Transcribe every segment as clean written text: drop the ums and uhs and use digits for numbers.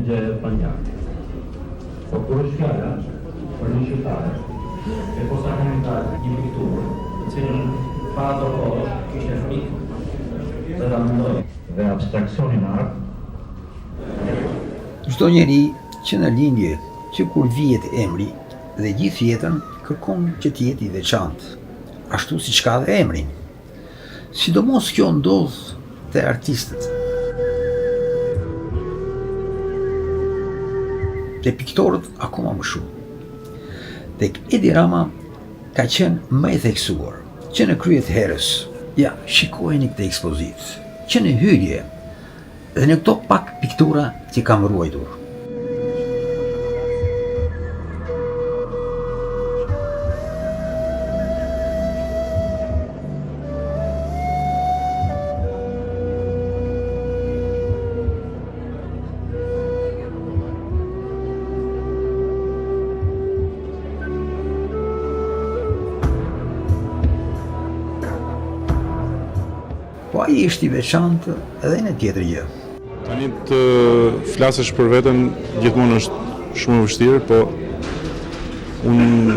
gjë e panjak. Po kur është fjala për një qytetare e posaçërimtar një pikturë, të cilën pa ato kohë kishte frikë të ta mendoj dhe abstraksionin e art. Çdo njeri që në lindje, që kur vihet emri dhe gjithë jetën kërkon që të jetë i veçantë, ashtu siç ka dhe emrin. Sidomos kjo ndodh te artistët. Te piktorët akoma më shumë. Tek Edi Rama ka qenë më i theksuar, që në krye të herës, ja, shikojeni këtë ekspozitë, që në hyrje, dhe në këto pak piktura që kam ruajtur. Po ai është i veçantë edhe në tjetër gjë. Tani të flasësh për veten gjithmonë është shumë e vështirë, po unë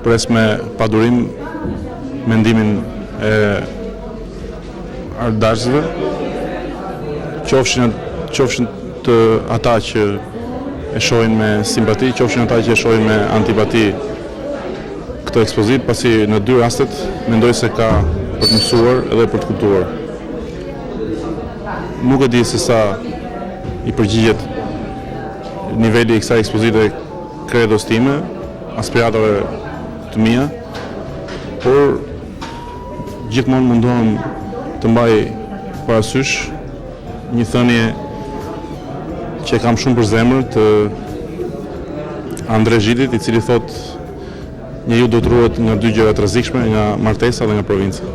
pres me padurim mendimin e artdashësve, qofshin të ata që e shohin me simpati, qofshin ata që e shohin me antipati këtë ekspozitë, pasi në dy rastet mendoj se ka për të mësuar edhe për të kuptuar. Nuk e di se sa i përgjigjet niveli i kësaj ekspozite kredos time, aspiratave të mia, por gjithmonë mundohem të mbaj parasysh një thënie që e kam shumë për zemër të Andre Gjidit, i cili thotë njeriu do të ruhet nga dy gjëra të rrezikshme, nga martesa dhe nga provinca.